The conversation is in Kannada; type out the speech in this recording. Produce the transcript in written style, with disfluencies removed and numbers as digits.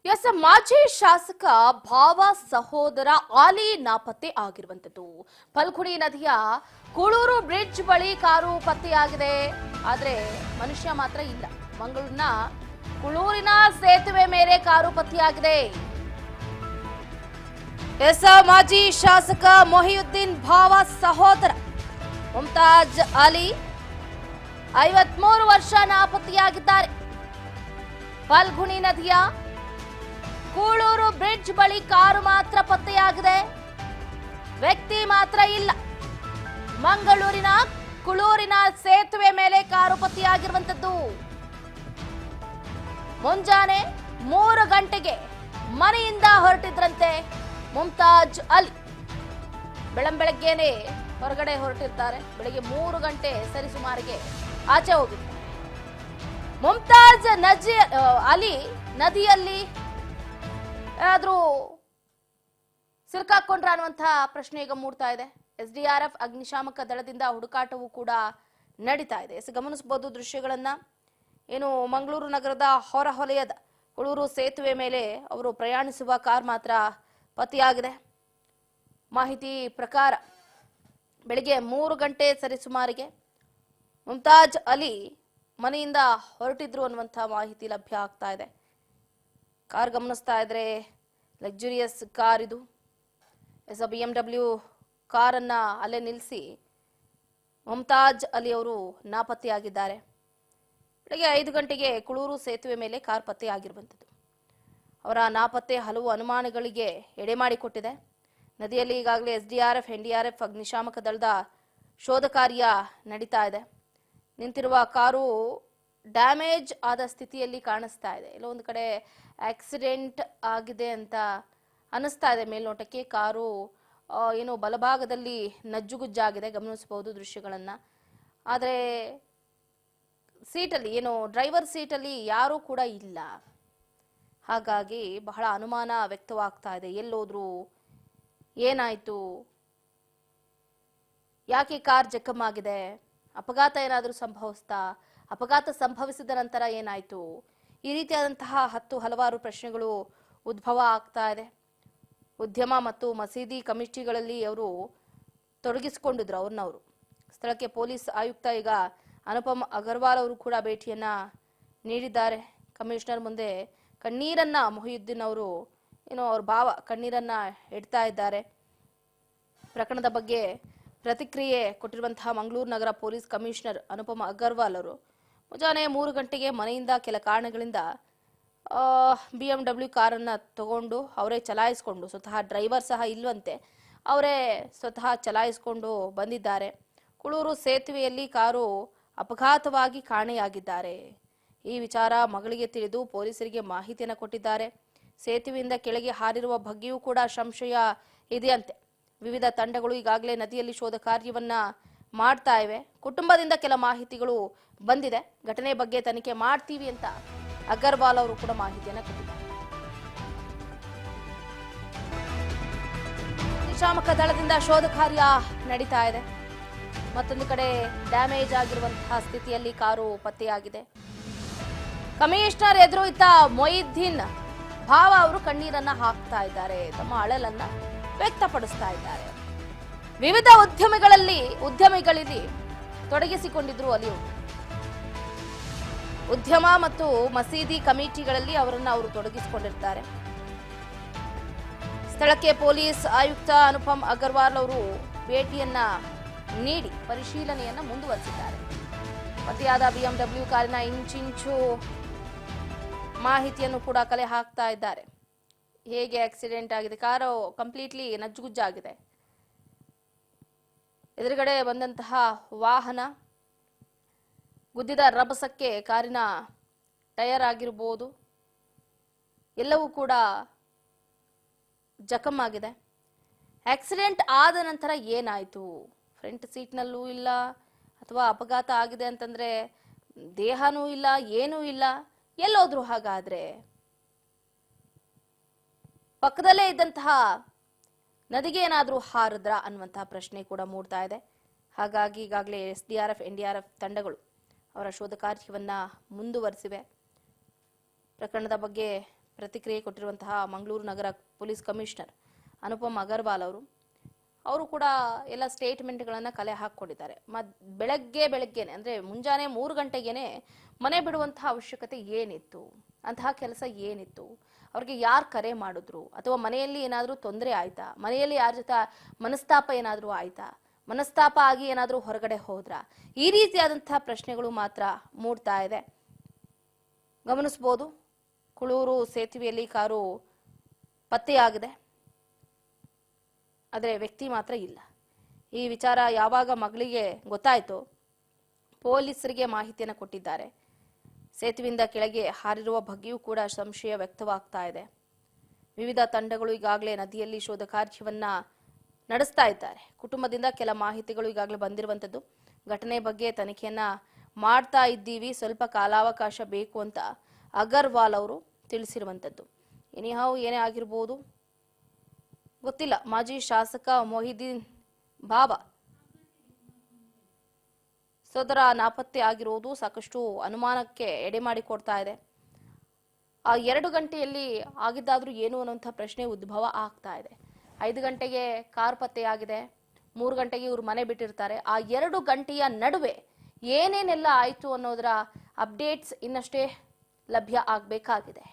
ಎಸ್ ಮಾಜಿ ಶಾಸಕ ಭಾವ ಸಹೋದರ ಆಲಿ ನಾಪತ್ತೆ ಆಗಿರುವಂತದ್ದು. ಫಲ್ಗುಣಿ ನದಿಯ ಕುಳೂರು ಬ್ರಿಡ್ಜ್ ಬಳಿ ಕಾರು ಪತ್ತೆಯಾಗಿದೆ. ಆದ್ರೆ ಮನುಷ್ಯ ಮಾತ್ರ ಇಲ್ಲ. ಮಂಗಳೂರಿನ ಕುಳೂರಿನ ಸೇತುವೆ ಮೇಲೆ ಕಾರು ಪತ್ತೆಯಾಗಿದೆ. ಎಸ್ ಮಾಜಿ ಶಾಸಕ ಮೊಹಿಯುದ್ದೀನ್ ಭಾವ ಸಹೋದರ ಮುಮ್ತಾಜ್ ಅಲಿ 53 ವರ್ಷ ನಾಪತ್ತೆಯಾಗಿದ್ದಾರೆ. ಫಲ್ಗುಣಿ ನದಿಯ ಕೂಳೂರು ಬ್ರಿಡ್ಜ್ ಬಳಿ ಕಾರು ಮಾತ್ರ ಪತ್ತೆಯಾಗಿದೆ. ವ್ಯಕ್ತಿ ಮಾತ್ರ ಇಲ್ಲ. ಮಂಗಳೂರಿನ ಕುಳೂರಿನ ಸೇತುವೆ ಮೇಲೆ ಕಾರು ಪತ್ತೆಯಾಗಿರುವಂತದ್ದು. ಮುಂಜಾನೆ 3 ಗಂಟೆಗೆ ಮನೆಯಿಂದ ಹೊರಟಿದ್ರಂತೆ ಮುಮ್ತಾಜ್ ಅಲಿ. ಬೆಳಂಬೆಳಗ್ಗೆನೆ ಹೊರಗಡೆ ಹೊರಟಿರ್ತಾರೆ. ಬೆಳಿಗ್ಗೆ 3 ಗಂಟೆ ಸರಿಸುಮಾರಿಗೆ ಆಚೆ ಹೋಗಿದ್ದಾರೆ. ಮುಮ್ತಾಜ್ ಅಲಿ ನದಿಯಲ್ಲಿ ಏನಾದ್ರೂ ಸಿಲುಕಾಕೊಂಡ್ರ ಅನ್ನುವಂತಹ ಪ್ರಶ್ನೆ ಈಗ ಮೂಡ್ತಾ ಇದೆ. ಎಸ್ಡಿಆರ್ಎಫ್ ಅಗ್ನಿಶಾಮಕ ದಳದಿಂದ ಹುಡುಕಾಟವೂ ಕೂಡ ನಡೀತಾ ಇದೆ. ಗಮನಿಸಬಹುದು ದೃಶ್ಯಗಳನ್ನ. ಏನು ಮಂಗಳೂರು ನಗರದ ಹೊರವಲಯದ ಕುಳೂರು ಸೇತುವೆ ಮೇಲೆ ಅವರು ಪ್ರಯಾಣಿಸುವ ಕಾರ್ ಮಾತ್ರ ಪತ್ತೆಯಾಗಿದೆ. ಮಾಹಿತಿ ಪ್ರಕಾರ ಬೆಳಿಗ್ಗೆ 3 ಗಂಟೆ ಸರಿಸುಮಾರಿಗೆ ಮುಮ್ತಾಜ್ ಅಲಿ ಮನೆಯಿಂದ ಹೊರಟಿದ್ರು ಅನ್ನುವಂತಹ ಮಾಹಿತಿ ಲಭ್ಯ ಆಗ್ತಾ ಇದೆ. ಕಾರ್ ಗಮನಿಸ್ತಾ ಇದ್ರೆ ಲಕ್ಸುರಿಯಸ್ ಕಾರ್ ಇದು. BMW ಕಾರನ್ನ ಅಲ್ಲೇ ನಿಲ್ಲಿಸಿ ಮುಮ್ತಾಜ್ ಅಲಿ ಅವರು ನಾಪತ್ತೆಯಾಗಿದ್ದಾರೆ. ಬೆಳಗ್ಗೆ 5 ಗಂಟೆಗೆ ಕುಳೂರು ಸೇತುವೆ ಮೇಲೆ ಕಾರ್ ಪತ್ತೆಯಾಗಿರುವಂಥದ್ದು. ಅವರ ನಾಪತ್ತೆ ಹಲವು ಅನುಮಾನಗಳಿಗೆ ಎಡೆ ಮಾಡಿಕೊಟ್ಟಿದೆ. ನದಿಯಲ್ಲಿ ಈಗಾಗಲೇ SDRF NDRF ಅಗ್ನಿಶಾಮಕ ದಳದ ಶೋಧ ಕಾರ್ಯ ನಡೀತಾ ಇದೆ. ನಿಂತಿರುವ ಕಾರು ಡ್ಯಾಮೇಜ್ ಆದ ಸ್ಥಿತಿಯಲ್ಲಿ ಕಾಣಿಸ್ತಾ ಇದೆ. ಎಲ್ಲೋ ಒಂದು ಕಡೆ ಆಕ್ಸಿಡೆಂಟ್ ಆಗಿದೆ ಅಂತ ಅನಿಸ್ತಾ ಇದೆ ಮೇಲ್ನೋಟಕ್ಕೆ. ಕಾರು ಏನು ಬಲಭಾಗದಲ್ಲಿ ನಜ್ಜುಗುಜ್ಜಾಗಿದೆ, ಗಮನಿಸಬಹುದು ದೃಶ್ಯಗಳನ್ನ. ಆದರೆ ಸೀಟಲ್ಲಿ ಏನು ಡ್ರೈವರ್ ಸೀಟಲ್ಲಿ ಯಾರೂ ಕೂಡ ಇಲ್ಲ. ಹಾಗಾಗಿ ಬಹಳ ಅನುಮಾನ ವ್ಯಕ್ತವಾಗ್ತಾ ಇದೆ. ಎಲ್ಲೋದ್ರು, ಏನಾಯ್ತು, ಯಾಕೆ ಕಾರ್ ಜಖಮ್ ಆಗಿದೆ, ಅಪಘಾತ ಏನಾದರೂ ಸಂಭವಿಸ್ತಾ, ಅಪಘಾತ ಸಂಭವಿಸಿದ ನಂತರ ಏನಾಯ್ತು, ಈ ರೀತಿಯಾದಂತಹ ಹಲವಾರು ಪ್ರಶ್ನೆಗಳು ಉದ್ಭವ ಆಗ್ತಾ ಇದೆ. ಉದ್ಯಮ ಮತ್ತು ಮಸೀದಿ ಕಮಿಟಿಗಳಲ್ಲಿ ಅವರು ತೊಡಗಿಸಿಕೊಂಡಿದ್ರು ಅವ್ರನ್ನವರು. ಸ್ಥಳಕ್ಕೆ ಪೊಲೀಸ್ ಆಯುಕ್ತ ಈಗ ಅನುಪಮ್ ಅಗರ್ವಾಲ್ ಅವರು ಕೂಡ ಭೇಟಿಯನ್ನ ನೀಡಿದ್ದಾರೆ. ಕಮಿಷನರ್ ಮುಂದೆ ಕಣ್ಣೀರನ್ನ ಮೊಹಿಯುದ್ದೀನ್ ಅವರು ಅವ್ರ ಭಾವ ಕಣ್ಣೀರನ್ನ ಇಡ್ತಾ ಇದ್ದಾರೆ. ಪ್ರಕರಣದ ಬಗ್ಗೆ ಪ್ರತಿಕ್ರಿಯೆ ಕೊಟ್ಟಿರುವಂತಹ ಮಂಗಳೂರು ನಗರ ಪೊಲೀಸ್ ಕಮಿಷನರ್ ಅನುಪಮ್ ಅಗರ್ವಾಲ್ ಅವರು ಮುಂಜಾನೆ 3 ಗಂಟೆಗೆ ಮನೆಯಿಂದ ಕೆಲ ಕಾರಣಗಳಿಂದ BMW ಕಾರನ್ನ ತಗೊಂಡು ಅವರೇ ಚಲಾಯಿಸಿಕೊಂಡು, ಸ್ವತಃ ಡ್ರೈವರ್ ಸಹ ಇಲ್ವಂತೆ, ಅವರೇ ಸ್ವತಃ ಚಲಾಯಿಸಿಕೊಂಡು ಬಂದಿದ್ದಾರೆ. ಕುಳೂರು ಸೇತುವೆಯಲ್ಲಿ ಕಾರು ಅಪಘಾತವಾಗಿ ಕಾಣೆಯಾಗಿದ್ದಾರೆ. ಈ ವಿಚಾರ ಮಗಳಿಗೆ ತಿಳಿದು ಪೊಲೀಸರಿಗೆ ಮಾಹಿತಿಯನ್ನು ಕೊಟ್ಟಿದ್ದಾರೆ. ಸೇತುವೆಯಿಂದ ಕೆಳಗೆ ಹಾರಿರುವ ಬಗ್ಗೆಯೂ ಕೂಡ ಸಂಶಯ ಇದೆಯಂತೆ. ವಿವಿಧ ತಂಡಗಳು ಈಗಾಗಲೇ ನದಿಯಲ್ಲಿ ಶೋಧ ಕಾರ್ಯವನ್ನ ಮಾಡ್ತಾ ಇವೆ. ಕುಟುಂಬದಿಂದ ಕೆಲ ಮಾಹಿತಿಗಳು ಬಂದಿದೆ. ಘಟನೆ ಬಗ್ಗೆ ತನಿಖೆ ಮಾಡ್ತೀವಿ ಅಂತ ಅಗರ್ವಾಲ್ ಅವರು ಕೂಡ ಮಾಹಿತಿಯನ್ನು ಕೊಟ್ಟಿದ್ದಾರೆ. ಅಗ್ನಿಶಾಮಕ ದಳದಿಂದ ಶೋಧ ಕಾರ್ಯ ನಡೀತಾ ಇದೆ. ಮತ್ತೊಂದು ಕಡೆ ಡ್ಯಾಮೇಜ್ ಆಗಿರುವಂತಹ ಸ್ಥಿತಿಯಲ್ಲಿ ಕಾರು ಪತ್ತೆಯಾಗಿದೆ. ಕಮಿಷನರ್ ಎದುರು ಇತ್ತ ಮೊಹಿಯುದ್ದೀನ್ ಭಾವ ಅವರು ಕಣ್ಣೀರನ್ನ ಹಾಕ್ತಾ ಇದ್ದಾರೆ. ತಮ್ಮ ಅಳಲನ್ನ ವ್ಯಕ್ತಪಡಿಸ್ತಾ ಇದ್ದಾರೆ. ವಿವಿಧ ಉದ್ಯಮಿಗಳಲ್ಲಿ ತೊಡಗಿಸಿಕೊಂಡಿದ್ರು ಅಲಿಯವರು. ಉದ್ಯಮ ಮತ್ತು ಮಸೀದಿ ಕಮಿಟಿಗಳಲ್ಲಿ ಅವರು ತೊಡಗಿಸಿಕೊಂಡಿರ್ತಾರೆ. ಸ್ಥಳಕ್ಕೆ ಪೊಲೀಸ್ ಆಯುಕ್ತ ಅನುಪಮ್ ಅಗರ್ವಾಲ್ ಅವರು ಭೇಟಿಯನ್ನ ನೀಡಿ ಪರಿಶೀಲನೆಯನ್ನ ಮುಂದುವರೆಸಿದ್ದಾರೆ. ಪತ್ತೆಯಾದ BMW ಕಾರಿನ ಇಂಚಿಂಚು ಮಾಹಿತಿಯನ್ನು ಕೂಡ ಕಲೆ ಹಾಕ್ತಾ ಇದ್ದಾರೆ. ಹೇಗೆ ಆಕ್ಸಿಡೆಂಟ್ ಆಗಿದೆ, ಕಾರು ಕಂಪ್ಲೀಟ್ಲಿ ನಜ್ಜುಗುಜ್ಜಾಗಿದೆ. ಎದುರುಗಡೆ ಬಂದಂತಹ ವಾಹನ ಗುದ್ದಿದ ರಭಸಕ್ಕೆ ಕಾರಿನ ಟೈರ್ ಆಗಿರಬಹುದು, ಎಲ್ಲವೂ ಕೂಡ ಜಖಮ್ ಆಗಿದೆ. ಆಕ್ಸಿಡೆಂಟ್ ಆದ ನಂತರ ಏನಾಯ್ತು, ಫ್ರಂಟ್ ಸೀಟ್ನಲ್ಲೂ ಇಲ್ಲ, ಅಥವಾ ಅಪಘಾತ ಆಗಿದೆ ಅಂತಂದ್ರೆ ದೇಹನೂ ಇಲ್ಲ, ಏನೂ ಇಲ್ಲ, ಎಲ್ಲೋದ್ರು ಹಾಗಾದ್ರೆ? ಪಕ್ಕದಲ್ಲೇ ಇದ್ದಂತಹ ನದಿಗೆ ಏನಾದರೂ ಹಾರಿದ್ರ ಅನ್ನುವಂತಹ ಪ್ರಶ್ನೆ ಕೂಡ ಮೂಡ್ತಾ ಇದೆ. ಹಾಗಾಗಿ ಈಗಾಗಲೇ SDRF NDRF ತಂಡಗಳು ಅವರ ಶೋಧ ಕಾರ್ಯವನ್ನ ಮುಂದುವರಿಸಿವೆ. ಪ್ರಕರಣದ ಬಗ್ಗೆ ಪ್ರತಿಕ್ರಿಯೆ ಕೊಟ್ಟಿರುವಂತಹ ಮಂಗಳೂರು ನಗರ ಪೊಲೀಸ್ ಕಮಿಷನರ್ ಅನುಪಮ್ ಅಗರ್ವಾಲ್ ಅವರು ಕೂಡ ಎಲ್ಲ ಸ್ಟೇಟ್ಮೆಂಟ್ಗಳನ್ನು ಕಲೆ ಹಾಕೊಂಡಿದ್ದಾರೆ. ಬೆಳಗ್ಗೆನೆ ಅಂದ್ರೆ ಮುಂಜಾನೆ 3 ಗಂಟೆಗೇನೆ ಮನೆ ಬಿಡುವಂತಹ ಅವಶ್ಯಕತೆ ಏನಿತ್ತು, ಅಂತಹ ಕೆಲಸ ಏನಿತ್ತು, ಅವ್ರಿಗೆ ಯಾರು ಕರೆ ಮಾಡಿದ್ರು, ಅಥವಾ ಮನೆಯಲ್ಲಿ ಏನಾದರೂ ತೊಂದರೆ ಆಯ್ತಾ, ಮನೆಯಲ್ಲಿ ಯಾರ ಜೊತೆ ಮನಸ್ತಾಪ ಏನಾದರೂ ಆಯ್ತಾ, ಮನಸ್ತಾಪ ಆಗಿ ಏನಾದರೂ ಹೊರಗಡೆ ಹೋದ್ರಾ, ಈ ರೀತಿಯಾದಂತಹ ಪ್ರಶ್ನೆಗಳು ಮಾತ್ರ ಮೂಡ್ತಾ ಇದೆ. ಗಮನಿಸಬಹುದು, ಕುಳೂರು ಸೇತುವೆಯಲ್ಲಿ ಕಾರು ಪತ್ತೆಯಾಗಿದೆ, ಆದರೆ ವ್ಯಕ್ತಿ ಮಾತ್ರ ಇಲ್ಲ. ಈ ವಿಚಾರ ಯಾವಾಗ ಮಗಳಿಗೆ ಗೊತ್ತಾಯ್ತೋ ಪೊಲೀಸರಿಗೆ ಮಾಹಿತಿಯನ್ನು ಕೊಟ್ಟಿದ್ದಾರೆ. ಸೇತುವೆಯಿಂದ ಕೆಳಗೆ ಹಾರಿರುವ ಬಗ್ಗೆಯೂ ಕೂಡ ಸಂಶಯ ವ್ಯಕ್ತವಾಗ್ತಾ ಇದೆ. ವಿವಿಧ ತಂಡಗಳು ಈಗಾಗಲೇ ನದಿಯಲ್ಲಿ ಶೋಧ ಕಾರ್ಯವನ್ನ ನಡೆಸ್ತಾ ಇದ್ದಾರೆ. ಕುಟುಂಬದಿಂದ ಕೆಲ ಮಾಹಿತಿಗಳು ಈಗಾಗಲೇ ಬಂದಿರುವಂತದ್ದು. ಘಟನೆ ಬಗ್ಗೆ ತನಿಖೆಯನ್ನ ಮಾಡ್ತಾ ಇದ್ದೀವಿ, ಸ್ವಲ್ಪ ಕಾಲಾವಕಾಶ ಬೇಕು ಅಂತ ಅಗರ್ವಾಲ್ ಅವರು ತಿಳಿಸಿರುವಂತದ್ದು. ಎನಿಹಾವ್ ಏನೇ ಆಗಿರ್ಬೋದು ಗೊತ್ತಿಲ್ಲ. ಮಾಜಿ ಶಾಸಕ ಮೊಹಿದ್ದೀನ್ ಬಾಬಾ ಸೋದರ ನಾಪತ್ತೆ ಆಗಿರುವುದು ಸಾಕಷ್ಟು ಅನುಮಾನಕ್ಕೆ ಎಡೆ ಮಾಡಿಕೊಡ್ತಾ ಇದೆ. ಆ 2 ಗಂಟೆಯಲ್ಲಿ ಆಗಿದ್ದಾದ್ರೂ ಏನು ಅನ್ನುವಂಥ ಪ್ರಶ್ನೆ ಉದ್ಭವ ಆಗ್ತಾ ಇದೆ. 5 ಗಂಟೆಗೆ ಕಾರ್ ಪತ್ತೆಯಾಗಿದೆ, 3 ಗಂಟೆಗೆ ಇವ್ರು ಮನೆ ಬಿಟ್ಟಿರ್ತಾರೆ. ಆ 2 ಗಂಟೆಯ ನಡುವೆ ಏನೇನೆಲ್ಲ ಆಯ್ತು ಅನ್ನೋದರ ಅಪ್ಡೇಟ್ಸ್ ಇನ್ನಷ್ಟೇ ಲಭ್ಯ ಆಗಬೇಕಾಗಿದೆ.